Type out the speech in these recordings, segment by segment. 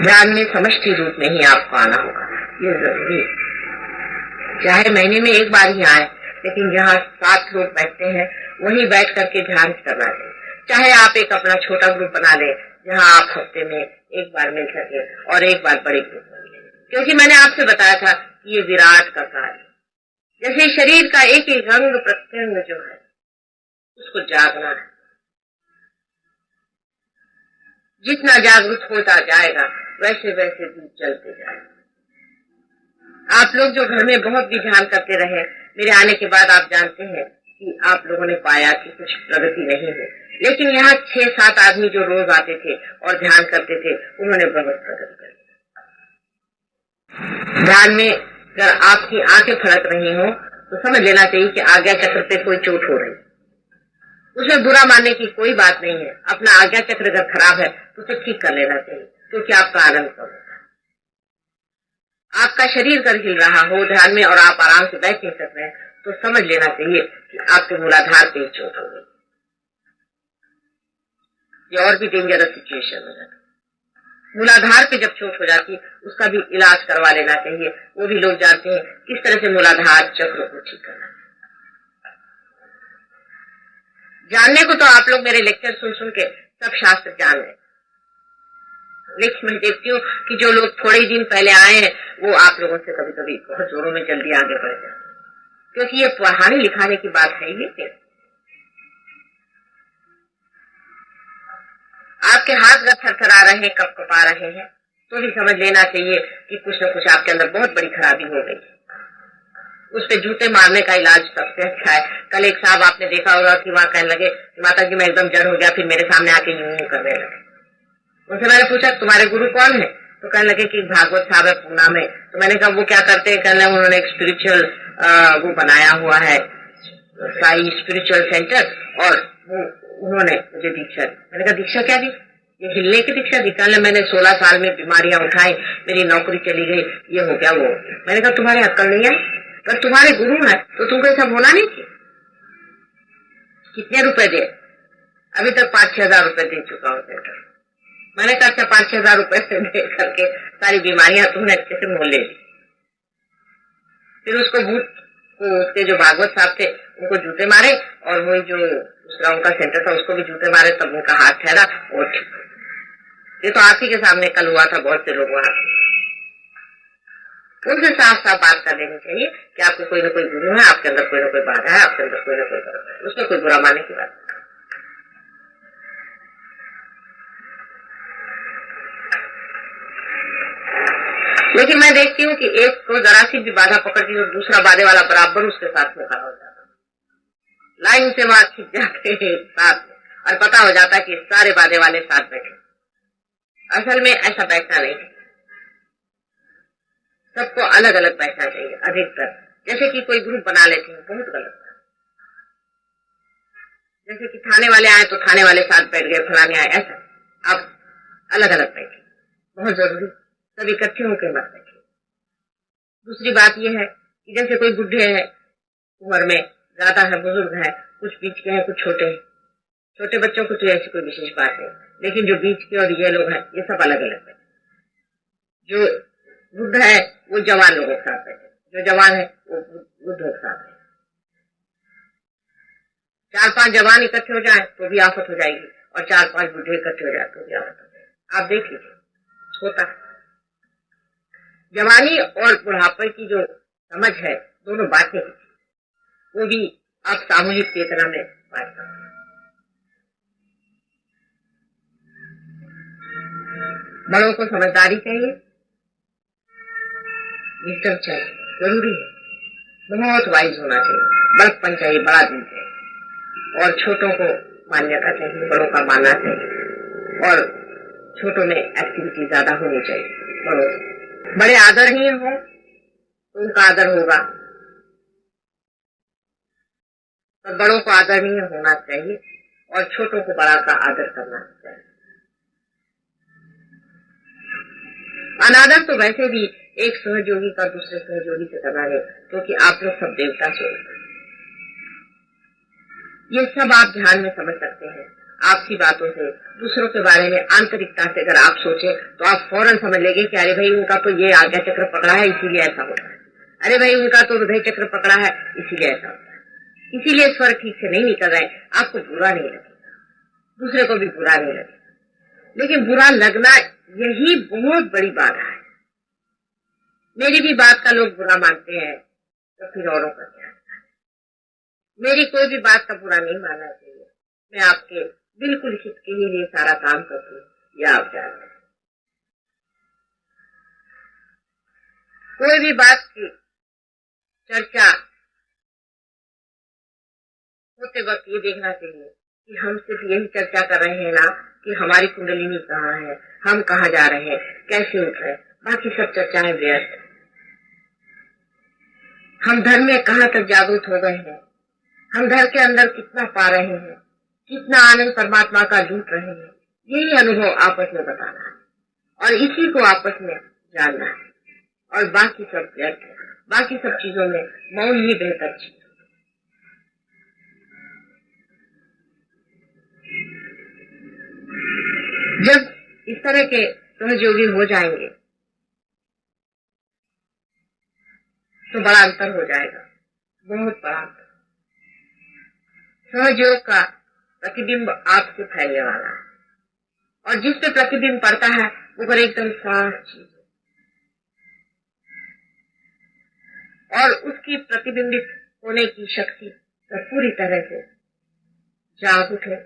ध्यान में समष्टि रूप में ही आपको आना होगा, ये जरूरी है। चाहे महीने में एक बार ही आए, लेकिन जहाँ 7 लोग बैठते हैं वहीं बैठ करके ध्यान करना चाहिए। चाहे आप एक अपना छोटा ग्रुप बना लें जहाँ आप हफ्ते में एक बार मिल सके और एक बार बड़े ग्रुप में मिले, क्योंकि मैंने आपसे बताया था कि ये विराट का कार्य, जैसे शरीर का एक एक अंग प्रत्यंग जो है उसको जागना है। जितना जागरूक होता जाएगा वैसे वैसे दूध चलते जाएगा। आप लोग जो घर में बहुत भी ध्यान करते रहे, मेरे आने के बाद आप जानते हैं कि आप लोगों ने पाया कि कुछ प्रगति नहीं है, लेकिन यहाँ 6-7 आदमी जो रोज आते थे और ध्यान करते थे उन्होंने बहुत प्रगति कर। ध्यान में अगर आपकी आंखें फड़क रही हो तो समझ लेना चाहिए कि आज्ञा चक्र पे कोई चोट हो रही है। उसमें बुरा मानने की कोई बात नहीं है। अपना आज्ञा चक्र अगर खराब है तो उसे ठीक कर लेना चाहिए, क्योंकि आपका आनंद कम होता है। आपका शरीर कर हिल रहा हो ध्यान में और आप आराम से बैठ नहीं सक रहे हैं तो समझ लेना चाहिए कि आपके मूलाधार पे चोट हो गई। ये और भी डेंजरस सिचुएशन हो जाता है। मूलाधार पे जब चोट हो जाती है उसका भी इलाज करवा लेना चाहिए। वो भी लोग जानते हैं किस तरह से मूलाधार चक्र को ठीक करना है। जानने को तो आप लोग मेरे लेक्चर सुन सुन के सब शास्त्र जान रहे, लेकिन मैं देखती हूँ कि जो लोग थोड़े ही दिन पहले आए हैं वो आप लोगों से कभी कभी बहुत जोरों में जल्दी आगे बढ़ जाते, क्योंकि ये पढ़ाने लिखाने की बात है। ये आपके हाथ अगर थरथरा रहे हैं, कपकपा रहे हैं, तो भी समझ लेना चाहिए कि कुछ न कुछ आपके अंदर बहुत बड़ी खराबी हो गई। उस पे जूते मारने का इलाज सबसे अच्छा है। कल एक साहब आपने देखा होगा कि वहां कहने लगे माता जी मैं एकदम जड़ हो गया, फिर मेरे सामने आके यूं करने लगे। उनसे मैंने पूछा तुम्हारे गुरु कौन है, तो कहने लगे कि भागवत साहब है पूना में। तो मैंने कहा वो क्या करते हैं, कहने लगे उन्होंने एक स्पिरिचुअल वो बनाया हुआ है, साई स्पिरिचुअल सेंटर, और वो उन्होंने मुझे दीक्षा दी। मैंने कहा दीक्षा क्या दी, ये हिलने की दीक्षा दी। कहने मैंने 16 साल में बीमारियां उठाई, मेरी नौकरी चली गई, ये हो गया वो। मैंने कहा तुम्हारे अक्ल नहीं है, पर तुम्हारे गुरु है तो तुमको ऐसा होना नहीं चाहिए। कितने रुपए दे, अभी तक 5-6 हजार रुपए दे चुका हूँ सेंटर। मैंने कहा अच्छा 5-6 हजार रुपए से दे करके सारी बीमारियां तुमने अच्छे से मोल ले ली। फिर उसको भूत को उसके जो भागवत साहब थे उनको जूते मारे, और वही जो दूसरा उनका सेंटर था उसको भी जूते मारे, तब उनका हाथ ठहरा और ठीक। ये तो आप ही के सामने कल हुआ था, बहुत से लोग वहां। उनसे साफ साफ बात कर लेनी चाहिए कि आपको कोई ना कोई गुरु है, आपके अंदर कोई ना कोई बाधा है, आपके अंदर कोई ना कोई गलत है, उसमें कोई बुरा मानने की बात नहीं। लेकिन मैं देखती हूँ कि एक को जरा सी भी बाधा पकड़ती तो दूसरा बाधे वाला बराबर उसके साथ में खड़ा हो जाता, लाइन से वहां खिंच जाते साथ में, और पता हो जाता कि सारे बाधे वाले साथ बैठे। असल में ऐसा बैठना नहीं, सबको अलग अलग बैठना चाहिए अधिकतर। जैसे कि कोई ग्रुप बना लेते हैं, बहुत गलत। जैसे कि थाने वाले आए तो थाने वाले साथ बैठ गए, फलाने आए, ऐसा आप अलग अलग बैठे, बहुत जरूरी। सब इकट्ठे होकर मत बैठे। दूसरी बात यह है कि जैसे कोई बुढ़े है, उम्र में ज्यादा है, बुजुर्ग है, कुछ बीच के हैं, कुछ छोटे हैं। छोटे बच्चों को तो ऐसी कोई विशेष बात नहीं, लेकिन जो बीच के और ये लोग हैं ये सब अलग अलग बैठे। जो बुद्ध है वो जवान लोगों के साथ बैठे, जो जवान है वो बुद्धों के साथ है। 4-5 जवान इकट्ठे हो जाए तो भी आफत हो जाएगी, और 4-5 बुढ़े इकट्ठे हो जाए तो भी आफत हो जाएगी। आप देख लीजिए, होता है। जवानी और बुढ़ापे की जो समझ है, दोनों बातें वो भी आप सामूहिक चेतना में बात करते हैं। बड़ों को समझदारी चाहिए, विजडम चाहिए, जरूरी है। बहुत वाइज होना चाहिए, बड़प्पन चाहिए, बड़ा दिल चाहिए, और छोटों को मान्यता चाहिए, बड़ों का मानना चाहिए, और छोटों में एक्टिविटी ज्यादा होनी चाहिए। बड़ों बड़े आदरणीय हो तो उनका आदर होगा, तो बड़ों को आदरणीय होना चाहिए और छोटों को बड़ा का आदर करना चाहिए। अनादर तो वैसे भी एक सहयोगी का दूसरे सहयोगी से करना है, क्योंकि आप लोग सब देवता स्वरूप, ये सब आप ध्यान में समझ सकते हैं। आपसी बातों से, दूसरों के बारे में आंतरिकता से अगर आप सोचे तो आप फौरन समझ लेंगे कि अरे भाई उनका तो ये आज्ञा चक्र पकड़ा है इसीलिए ऐसा होता है, अरे भाई उनका तो हृदय चक्र पकड़ा है इसीलिए ऐसा होता है, इसीलिए स्वर ठीक से नहीं निकल रहे। आपको बुरा नहीं लगेगा, दूसरे को भी बुरा नहीं लगेगा, लेकिन बुरा लगना यही बहुत बड़ी बाधा है। मेरी भी बात का लोग बुरा मानते हैं तो फिर औरों का क्या? मेरी कोई भी बात का बुरा नहीं मानना चाहिए। मैं आपके बिल्कुल हित के लिए सारा काम करती हूँ, यह आप जानते हैं। कोई भी बात की चर्चा होते वक्त ये देखना चाहिए कि हम सिर्फ यही चर्चा कर रहे हैं ना कि हमारी कुंडलिनी कहाँ है, हम कहाँ जा रहे हैं, कैसे उठ रहे हैं, बाकी सब चर्चाएं व्यर्थ। हम धर्म में कहाँ तक जागरूक हो गए हैं, हम धर्म के अंदर कितना पा रहे हैं, कितना आनंद परमात्मा का लूट रहे हैं, यही अनुभव आपस में बताना है और इसी को आपस में जानना है। और बाकी सब व्यर्थ है, बाकी सब चीजों में मौन ही बेहतर चीज। जब इस तरह के सहयोगी हो जाएंगे तो बड़ा अंतर हो जाएगा, बहुत बड़ा अंतर। सहयोग का प्रतिबिंब आपसे फैलने वाला है और जिस पे प्रतिबिंब पड़ता है वो पर एकदम साफ चीज और उसकी प्रतिबिंबित होने की शक्ति तो पूरी तरह से जागरूक है,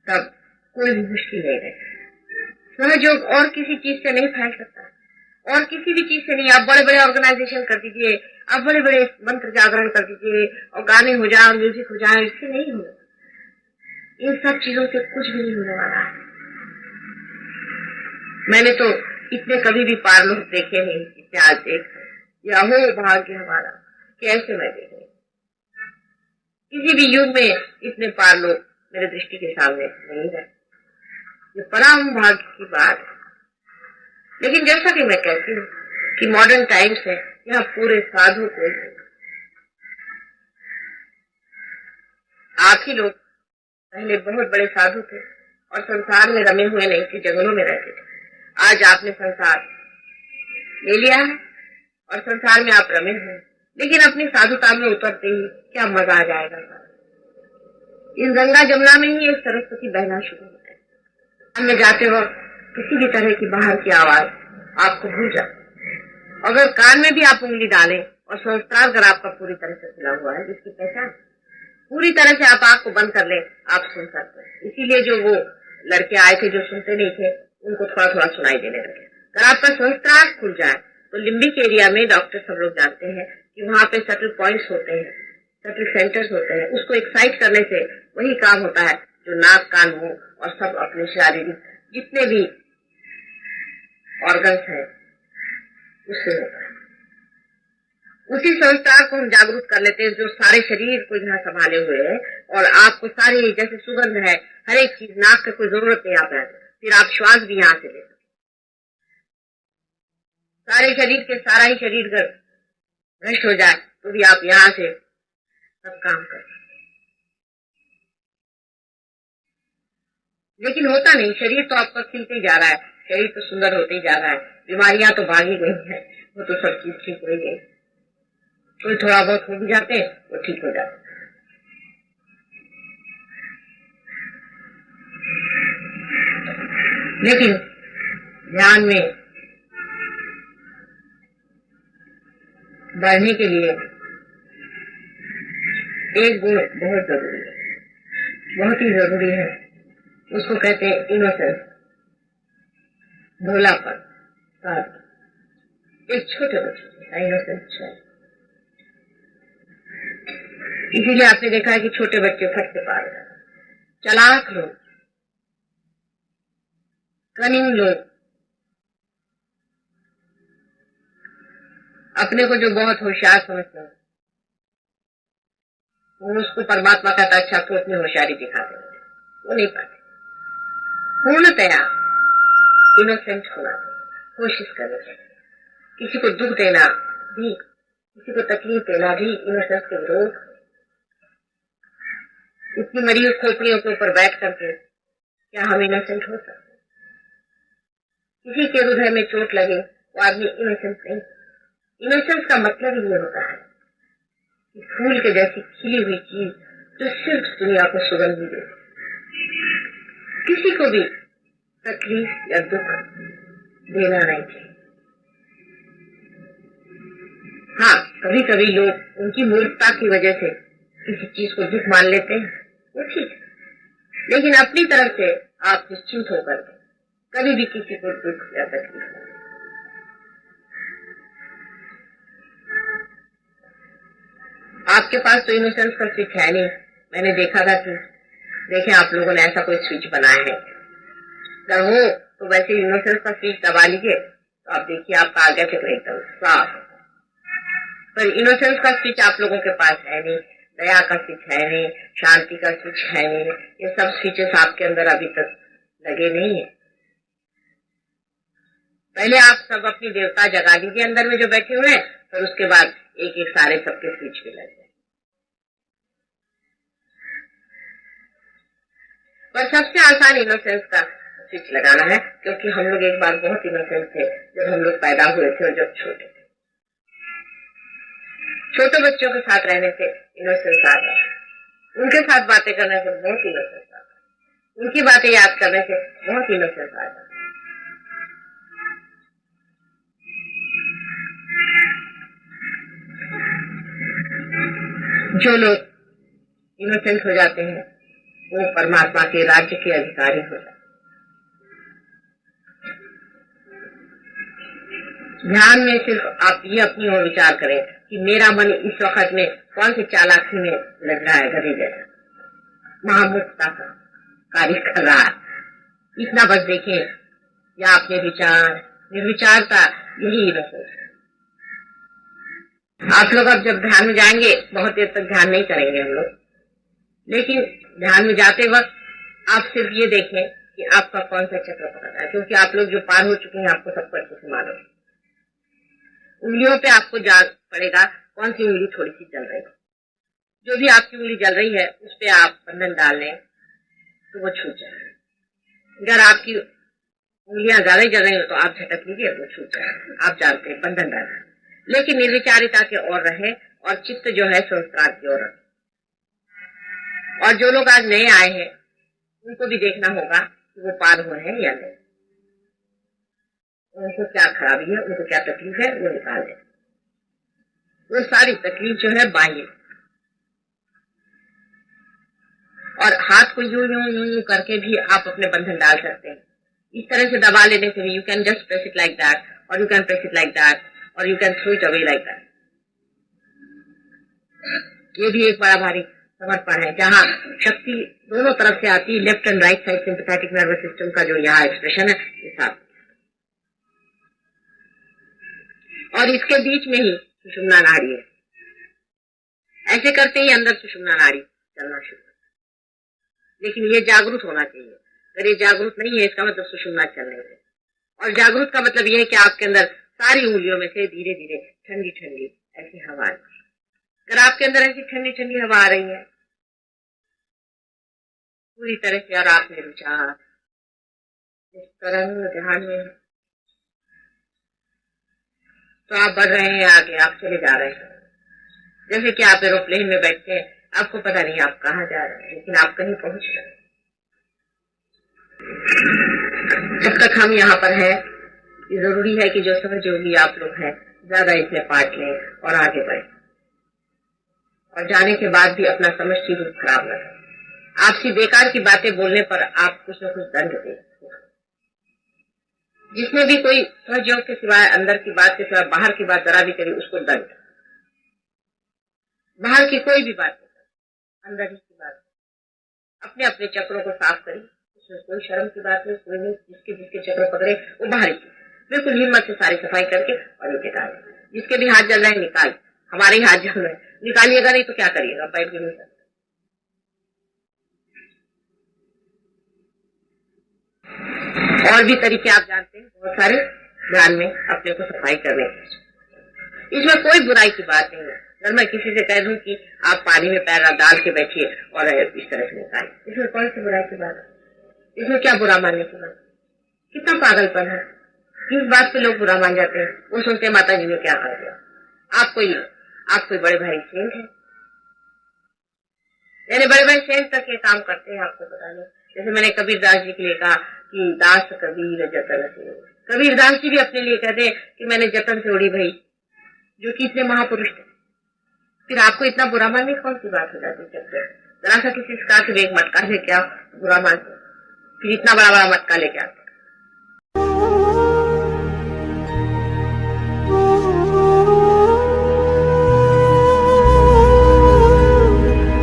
तब कोई भी मुश्किल नहीं रहती। सहयोग और किसी चीज से नहीं फैल सकता और किसी भी चीज से नहीं। आप बड़े बड़े ऑर्गेनाइजेशन कर दीजिए, आप बड़े बड़े मंत्र जागरण कर दीजिए और गाने हो जाए, म्यूजिक हो जाए, इससे नहीं होगा। इन सब चीजों से कुछ भी नहीं होने वाला है। मैंने तो इतने कभी भी पार लोग देखे नहीं जितने आज देख रहे। या हो भाग्य हमारा कैसे मैं देख रही। किसी भी युग में इतने पार लोग मेरे दृष्टि के सामने नहीं है। ये परम भाग्य की बात है। लेकिन जैसा कि मैं कहती हूँ कि मॉडर्न टाइम्स है, यहाँ पूरे साधु को आप ही लोग पहले बहुत बड़े साधु थे और संसार में रमे हुए नहीं थे, जंगलों में रहते थे। आज आपने संसार ले लिया है और संसार में आप रमे हुए, लेकिन अपनी साधुता में उतरते ही क्या मजा आ जाएगा। इस गंगा जमुना में ही एक सरस्वती बहना शुरू होता है। में जाते वक्त किसी भी तरह की बाहर की आवाज आपको भूल जाए। अगर कान में भी आप उंगली डालें और सहस्त्रार अगर आपका पूरी तरह से खुला हुआ है, जिसकी पहचान पूरी तरह से आप आंख को बंद कर ले, आप सुन सकते हैं। इसीलिए जो वो लड़के आए थे जो सुनते नहीं थे, उनको थोड़ा थोड़ा सुनाई देने लगे। अगर आपका सहस्त्रार खुल जाए तो लिम्बिक एरिया में डॉक्टर सब लोग जानते हैं कि वहां पे सटल पॉइंट्स होते हैं, सटल सेंटर्स होते हैं। उसको एक्साइट करने से वही काम होता है जो नाक, कान, मुंह और सब अपने शारीरिक जितने भी ऑर्गन्स हैं उससे होता है। उसी संस्कार को हम जागरूक कर लेते हैं जो सारे शरीर को यहाँ संभाले हुए है और आपको सारी जैसे सुगंध है, हर एक चीज, नाक की कोई जरूरत नहीं आप है, फिर आप श्वास भी यहाँ से ले सकते। सारे शरीर के सारा ही शरीर अगर भ्रष्ट हो जाए तो भी आप यहाँ से सब काम कर। लेकिन होता नहीं, शरीर तो आपका खिलते ही जा रहा है, शरीर तो सुंदर होते ही जा रहा है, बीमारियां तो भागी गई है, वो तो सब चीज ठीक हो गई। कोई थोड़ा बहुत हो भी जाते हैं वो ठीक हो जाते। लेकिन ध्यान में बढ़ने के लिए एक गुण बहुत जरूरी है, बहुत ही जरूरी है। उसको कहते हैं इनोसेंस, भोलापन। एक छोटे बच्चे का इनोसेंस है। इसीलिए आपने देखा है कि छोटे बच्चे फट से पार जाते, चालाक लोग, कनिंग लोग, अपने को जो बहुत होशियार समझते हैं वो उसको परमात्मा कहता अच्छा तो अपनी होशियारी दिखाते हैं, वो नहीं पाते। पूर्णतया इनोसेंट होना कोशिश करनी चाहिए। किसी को दुख देना भी, किसी को तकलीफ देना भी इनोसेंस के विरोध। इतनी मरी हुई खोपड़ियों के ऊपर बैठ करके क्या हम इनोसेंट हो सकते? किसी के हृदय में चोट लगे वो आदमी इनोसेंट नहीं। इनोसेंस का मतलब ये होता है कि फूल के जैसी खिली हुई चीज जो सिर्फ दुनिया को सुगंध दे, किसी को भी तकलीफ या दुख देना नहीं चाहिए। हाँ, कभी कभी लोग उनकी मूर्खता की वजह से किसी चीज को दुख मान लेते हैं, वो ठीक है, लेकिन अपनी तरफ से आप निश्चिंत होकर कभी भी किसी को दुख या तकलीफ नहीं। आपके पास तो इनोसेंस का स्विच है नहीं। मैंने देखा था कि देखें आप लोगों ने ऐसा कोई स्विच बनाया है, अगर हो तो वैसे इनोसेंस का स्विच दबा लीजिए तो आप देखिए आपका आगे चक्र एकदम साफ। पर इनोसेंस का स्विच आप लोगों के पास है नहीं, दया का स्विच है नहीं, शांति का स्विच है नहीं, ये सब स्विचेस आपके अंदर अभी तक लगे नहीं है। पहले आप सब अपनी देवता जगा दीजिए अंदर में जो बैठे हुए हैं, फिर उसके बाद एक एक सारे सबके स्विच भी लग जाए। पर सबसे आसान इनोसेंस का स्विच लगाना है, क्योंकि हम लोग एक बार बहुत इनोसेंट थे जब हम लोग पैदा हुए थे और जब छोटे थे। छोटे बच्चों के साथ रहने से इनोसेंस आता है, उनके साथ बातें करने से बहुत इनोसेंस आता है, उनकी बातें याद करने से बहुत इनोसेंस आता है। जो लोग इनोसेंट हो जाते हैं वो परमात्मा के राज्य के अधिकारी हो जाते हैं। ध्यान में सिर्फ आप ये अपनी ओर विचार करें कि मेरा मन इस वक्त में कौन सी चालाकी में लग रहा है, गधे जैसा महामूर्खता का कार्य कर रहा है, इतना बस देखें। या अपने विचार निर्विचारता, यही इनोसेंस है। आप लोग अब जब ध्यान में जाएंगे, बहुत देर तक ध्यान नहीं करेंगे हम लोग, लेकिन ध्यान में जाते वक्त आप सिर्फ ये देखें कि आपका कौन सा चक्र पकड़ रहा है, क्योंकि आप लोग जो पार हो चुके हैं आपको सबको अच्छे से मालूम है। उंगलियों पे आपको जान पड़ेगा कौन सी उंगली थोड़ी सी जल रही है। जो भी आपकी उंगली जल रही है उस पे आप बंधन डाल लें तो वो छूट जाए। अगर आपकी उंगलियां ज्यादा जल रही हो तो आप झटक लीजिए, वो छूट जाए। आप जानते हैं बंधन डालना, लेकिन निर्विचारिता के ओर रहे और चित्त जो है संस्कार की ओर रहे। और जो लोग आज नए आए हैं उनको भी देखना होगा कि वो पार हुए हैं या नहीं, उनको क्या खराबी है, उनको क्या तकलीफ है, वो निकाल दें। वो सारी तकलीफ जो है बाह्य, और हाथ को यूं यूं यूं यूं करके भी आप अपने बंधन डाल सकते हैं। इस तरह से दबा लेने से भी you can just press it like that, और you can press it like that, और you can throw it away like that. ये भी एक बड़ा भारी समर्पण है, जहाँ शक्ति दोनों तरफ से आती है। Left and right side sympathetic nervous system का जो यहाँ एक्सप्रेशन है ये साथ, और इसके बीच में ही सुषुम्ना नाड़ी है। ऐसे करते ही अंदर सुषुम्ना नाड़ी चलना शुरू, लेकिन ये जागरूक होना चाहिए। अगर ये जागरूक नहीं है इसका मतलब सुषुम्ना चल रही है। और जागरूक का मतलब ये है कि आपके अंदर सारी उंगलियों में से धीरे धीरे ठंडी ठंडी ऐसी हवा है। अगर आपके अंदर ऐसी ठंडी ठंडी हवा आ रही है पूरी तरह से, और आप मेरे विचार इस तरह ध्यान में, तो आप बढ़ रहे हैं आगे, आप चले जा रहे हैं। जैसे कि आप एरोप्लेन में बैठते हैं, आपको पता नहीं आप कहाँ जा रहे हैं, लेकिन आप कहीं पहुंच रहे हैं। जब तक हम यहाँ पर हैं, ये जरूरी है कि जो सहयोगी आप लोग हैं ज्यादा इसमें पार्ट लें और आगे बढ़े, और जाने के बाद भी अपना समष्टि रूप खराब न करें। आपसी बेकार की बातें बोलने पर आप कुछ न कुछ दंड दें। जिसने भी कोई सहयोग के सिवाय, अंदर की बात के सिवाय बाहर की बात जरा भी करी, उसको दंड। बाहर की कोई भी बात नहीं, अंदर ही की बात। अपने अपने चक्रों को साफ करिए, उसमें कोई शर्म की बात नहीं, कोई नहीं। जिसके जिसके चक्र पकड़े वो बाहर की बिल्कुल हिम्मत से सारी सफाई करके और नीचे डालें। जिसके भी हाथ जल रहे हैं निकाल, हमारे ही हाथ जल रहे हैं, निकालिएगा नहीं तो क्या करिएगा, बैठ भी नहीं सकते। और भी तरीके आप जानते हैं बहुत सारे ध्यान में अपने को सफाई करने के। इसमें कोई बुराई की बात नहीं है, अगर मैं किसी से कह दूं कि आप पानी में पैर डाल के बैठिए और इस तरह से निकाले, इसमें कौन सी बुराई की बात है? इसमें क्या बुरा मानने की बात? कितना पागलपन है, किस बात पे लोग बुरा मान जाते हैं। वो सुनते माता जी ने क्या कर दिया, आप कोई बड़े भाई सेंट है, यानी बड़े भाई सेंट तक ये काम करते हैं, आपको बता दें। जैसे मैंने कबीर दास जी के लिए कहा कि दास कबीर जतन से, कबीर दास जी भी अपने लिए कहते कि मैंने जतन से उड़ी भाई, जो कि इतने महापुरुष थे। फिर आपको इतना बुरा मानने कौन सी बात हो जाती है? जरा सा किसी से कहा कि एक मटका लेके आओ, बुरा मानते, फिर इतना बड़ा बड़ा मटका लेके आते।